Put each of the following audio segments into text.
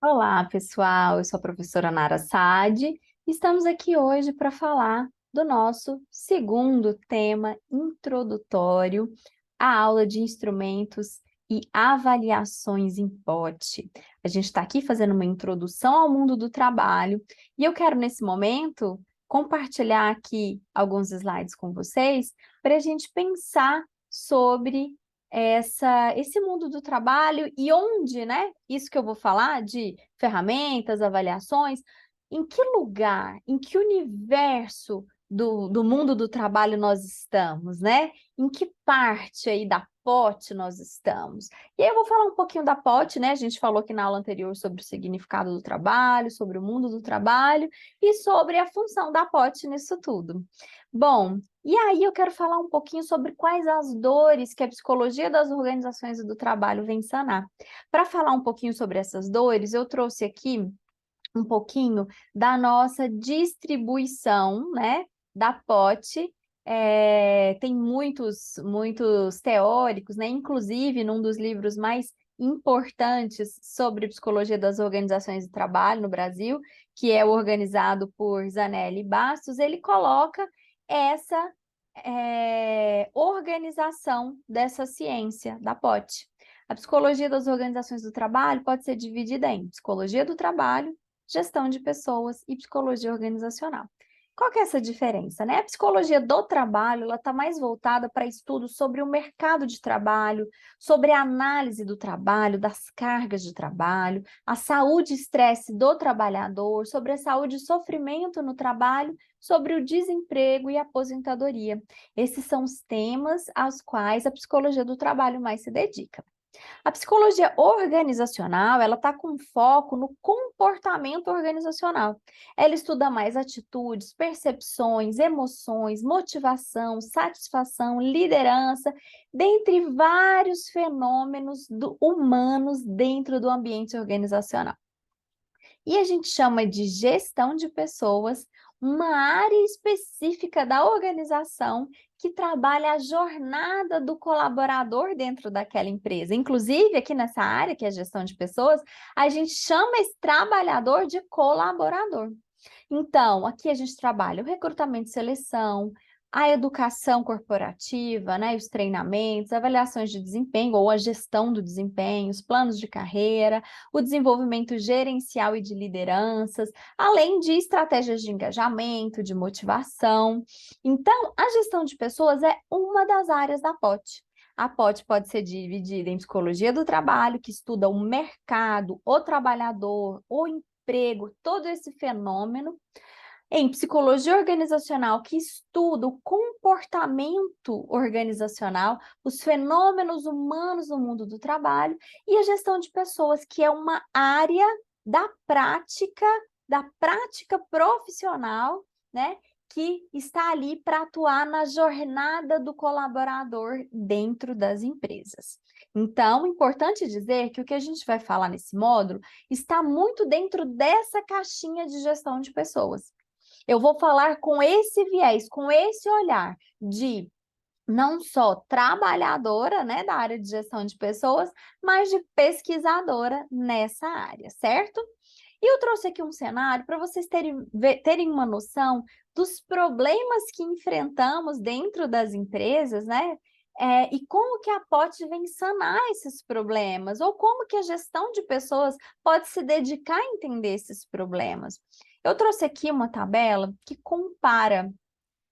Olá, pessoal. Eu sou a professora Nara Saad. Estamos aqui hoje para falar do nosso segundo tema introdutório, a aula de instrumentos e avaliações em pote. A gente está aqui fazendo uma introdução ao mundo do trabalho e eu quero, nesse momento, compartilhar aqui alguns slides com vocês para a gente pensar sobre esse mundo do trabalho e onde, né? Isso que eu vou falar de ferramentas, avaliações, em que lugar, em que universo do mundo do trabalho nós estamos, né? Em que parte aí da pote nós estamos? E aí eu vou falar um pouquinho da pote, né? A gente falou aqui na aula anterior sobre o significado do trabalho, sobre o mundo do trabalho e sobre a função da pote nisso tudo. Bom, e aí eu quero falar um pouquinho sobre quais as dores que a psicologia das organizações e do trabalho vem sanar. Para falar um pouquinho sobre essas dores, eu trouxe aqui um pouquinho da nossa distribuição, né, da pote. Tem muitos teóricos, né, inclusive num dos livros mais importantes sobre psicologia das organizações de trabalho no Brasil, que é organizado por Zanelli Bastos, ele coloca essa organização dessa ciência da pote. A psicologia das organizações do trabalho pode ser dividida em psicologia do trabalho, gestão de pessoas e psicologia organizacional. Qual que é essa diferença, né? A psicologia do trabalho, ela está mais voltada para estudos sobre o mercado de trabalho, sobre a análise do trabalho, das cargas de trabalho, a saúde e estresse do trabalhador, sobre a saúde e sofrimento no trabalho, sobre o desemprego e aposentadoria. Esses são os temas aos quais a psicologia do trabalho mais se dedica. A psicologia organizacional, ela está com foco no comportamento organizacional. Ela estuda mais atitudes, percepções, emoções, motivação, satisfação, liderança, dentre vários fenômenos humanos dentro do ambiente organizacional. E a gente chama de gestão de pessoas uma área específica da organização que trabalha a jornada do colaborador dentro daquela empresa. Inclusive, aqui nessa área, que é a gestão de pessoas, a gente chama esse trabalhador de colaborador. Então, aqui a gente trabalha o recrutamento e seleção, a educação corporativa, né, os treinamentos, avaliações de desempenho ou a gestão do desempenho, os planos de carreira, o desenvolvimento gerencial e de lideranças, além de estratégias de engajamento, de motivação. Então, a gestão de pessoas é uma das áreas da POT. A POT pode ser dividida em psicologia do trabalho, que estuda o mercado, o trabalhador, o emprego, todo esse fenômeno, em psicologia organizacional, que estuda o comportamento organizacional, os fenômenos humanos no mundo do trabalho, e a gestão de pessoas, que é uma área da prática profissional, né? Que está ali para atuar na jornada do colaborador dentro das empresas. Então, importante dizer que o que a gente vai falar nesse módulo está muito dentro dessa caixinha de gestão de pessoas. Eu vou falar com esse viés, com esse olhar de não só trabalhadora, né, da área de gestão de pessoas, mas de pesquisadora nessa área, certo? E eu trouxe aqui um cenário para vocês terem uma noção dos problemas que enfrentamos dentro das empresas, né? E como que a POT vem sanar esses problemas, ou como que a gestão de pessoas pode se dedicar a entender esses problemas. Eu trouxe aqui uma tabela que compara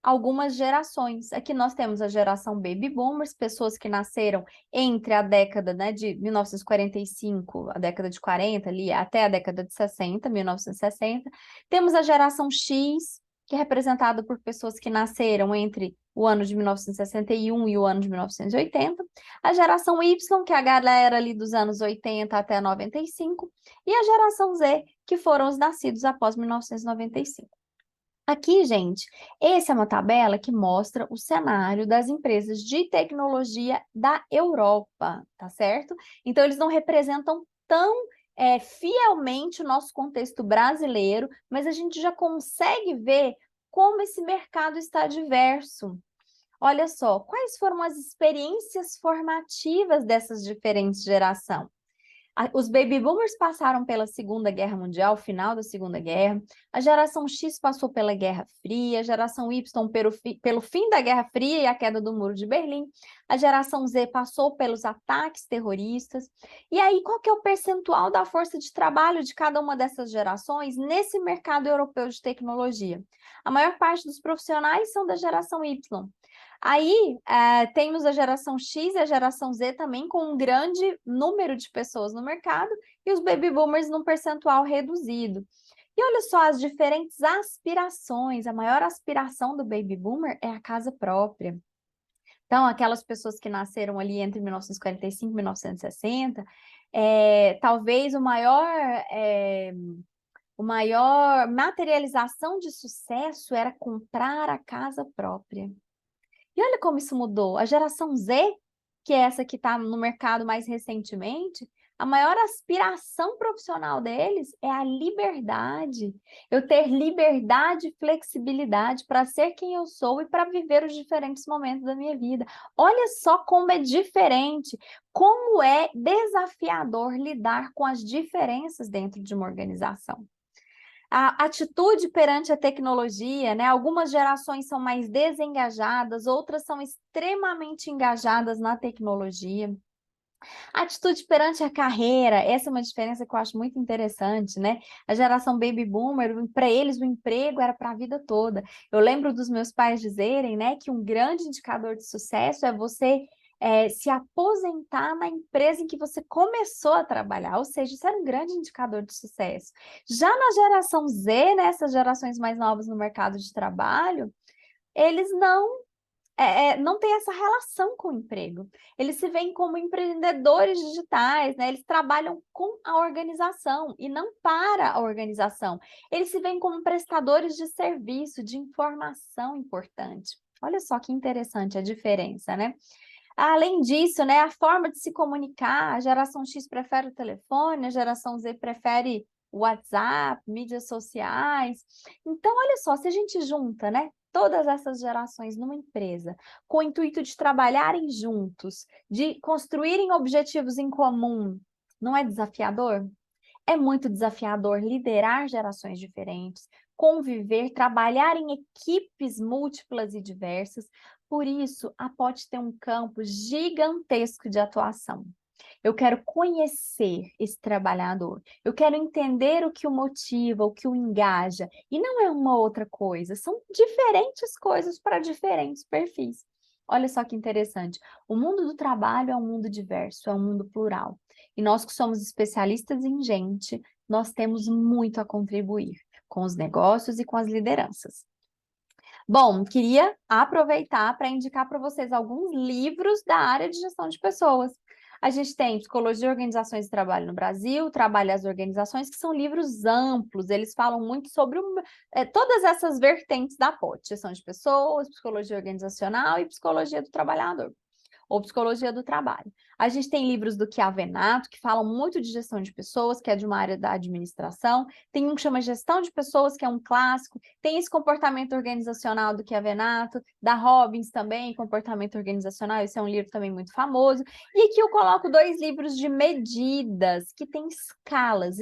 algumas gerações. Aqui nós temos a geração Baby Boomers, pessoas que nasceram entre a década, né, de 1945, a década de 40, ali, até a década de 60, 1960. Temos a geração X, que é representada por pessoas que nasceram entre o ano de 1961 e o ano de 1980. A geração Y, que é a galera ali dos anos 80 até 95. E a geração Z, que foram os nascidos após 1995. Aqui, gente, essa é uma tabela que mostra o cenário das empresas de tecnologia da Europa, tá certo? Então, eles não representam tão fielmente o nosso contexto brasileiro, mas a gente já consegue ver como esse mercado está diverso. Olha só, quais foram as experiências formativas dessas diferentes gerações? Os baby boomers passaram pela Segunda Guerra Mundial, final da Segunda Guerra. A geração X passou pela Guerra Fria, a geração Y pelo fim da Guerra Fria e a queda do Muro de Berlim. A geração Z passou pelos ataques terroristas. E aí, qual que é o percentual da força de trabalho de cada uma dessas gerações nesse mercado europeu de tecnologia? A maior parte dos profissionais são da geração Y. Aí, temos a geração X e a geração Z também com um grande número de pessoas no mercado e os baby boomers num percentual reduzido. E olha só as diferentes aspirações. A maior aspiração do baby boomer é a casa própria. Então, aquelas pessoas que nasceram ali entre 1945 e 1960, talvez o maior materialização de sucesso era comprar a casa própria. E olha como isso mudou. A geração Z, que é essa que está no mercado mais recentemente, a maior aspiração profissional deles é a liberdade. Eu ter liberdade e flexibilidade para ser quem eu sou e para viver os diferentes momentos da minha vida. Olha só como é diferente, como é desafiador lidar com as diferenças dentro de uma organização. A atitude perante a tecnologia, né? Algumas gerações são mais desengajadas, outras são extremamente engajadas na tecnologia. A atitude perante a carreira, essa é uma diferença que eu acho muito interessante, né? A geração baby boomer, para eles o emprego era para a vida toda. Eu lembro dos meus pais dizerem, né, que um grande indicador de sucesso é você se aposentar na empresa em que você começou a trabalhar, ou seja, isso era um grande indicador de sucesso. Já na geração Z, né, essas gerações mais novas no mercado de trabalho, eles não tem essa relação com o emprego. Eles se veem como empreendedores digitais, né? Eles trabalham com a organização e não para a organização. Eles se veem como prestadores de serviço, de informação importante. Olha só que interessante a diferença, né? Além disso, né, a forma de se comunicar, a geração X prefere o telefone, a geração Z prefere o WhatsApp, mídias sociais. Então, olha só, se a gente junta, né, todas essas gerações numa empresa, com o intuito de trabalharem juntos, de construírem objetivos em comum, não é desafiador? É muito desafiador liderar gerações diferentes, conviver, trabalhar em equipes múltiplas e diversas. Por isso, a POT tem um campo gigantesco de atuação. Eu quero conhecer esse trabalhador, eu quero entender o que o motiva, o que o engaja, e não é uma outra coisa, são diferentes coisas para diferentes perfis. Olha só que interessante, o mundo do trabalho é um mundo diverso, é um mundo plural, e nós que somos especialistas em gente, nós temos muito a contribuir com os negócios e com as lideranças. Bom, queria aproveitar para indicar para vocês alguns livros da área de gestão de pessoas. A gente tem Psicologia de Organizações de Trabalho no Brasil, Trabalho e as Organizações, que são livros amplos, eles falam muito sobre todas essas vertentes da POT, gestão de pessoas, psicologia organizacional e psicologia do trabalhador, ou psicologia do trabalho. A gente tem livros do Chiavenato, que falam muito de gestão de pessoas, que é de uma área da administração. Tem um que chama Gestão de Pessoas, que é um clássico. Tem esse Comportamento Organizacional do Chiavenato, da Robbins também, Comportamento Organizacional, esse é um livro também muito famoso. E aqui eu coloco 2 livros de medidas, que têm escalas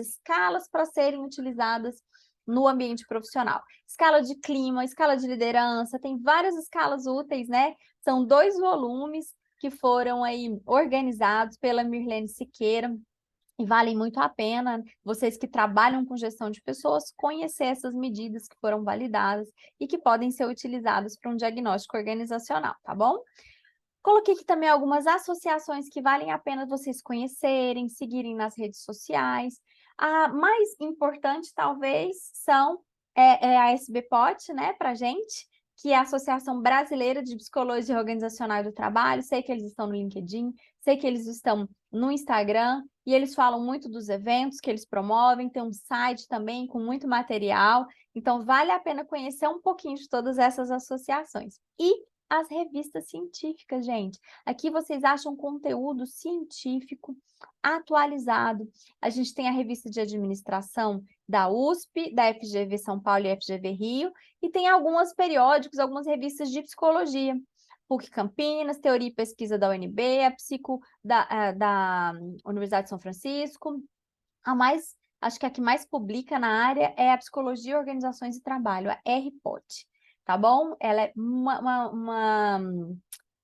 para serem utilizadas no ambiente profissional. Escala de clima, escala de liderança, tem várias escalas úteis, né? São 2 volumes que foram aí organizados pela Mirlene Siqueira, e valem muito a pena, vocês que trabalham com gestão de pessoas, conhecer essas medidas que foram validadas e que podem ser utilizadas para um diagnóstico organizacional, tá bom? Coloquei aqui também algumas associações que valem a pena vocês conhecerem, seguirem nas redes sociais. A mais importante, talvez, é a SBPOT, né, para a gente, que é a Associação Brasileira de Psicologia Organizacional do Trabalho. Sei que eles estão no LinkedIn, sei que eles estão no Instagram, e eles falam muito dos eventos que eles promovem, tem um site também com muito material, então vale a pena conhecer um pouquinho de todas essas associações. E as revistas científicas, gente. Aqui vocês acham conteúdo científico atualizado. A gente tem a revista de administração da USP, da FGV São Paulo e FGV Rio, e tem alguns periódicos, algumas revistas de psicologia. PUC Campinas, Teoria e Pesquisa da UNB, a Psico da Universidade de São Francisco. Acho que a que mais publica na área é a Psicologia, Organizações e Trabalho, a RPOT, tá bom? Ela é uma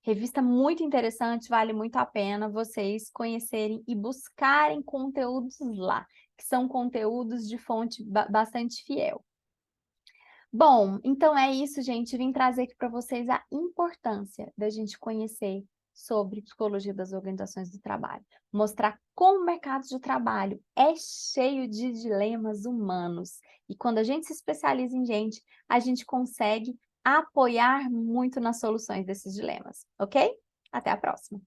revista muito interessante, vale muito a pena vocês conhecerem e buscarem conteúdos lá, que são conteúdos de fonte bastante fiel. Bom, então é isso, gente. Vim trazer aqui para vocês a importância da gente conhecer sobre psicologia das organizações do trabalho. Mostrar como o mercado de trabalho é cheio de dilemas humanos. E quando a gente se especializa em gente, a gente consegue apoiar muito nas soluções desses dilemas, ok? Até a próxima!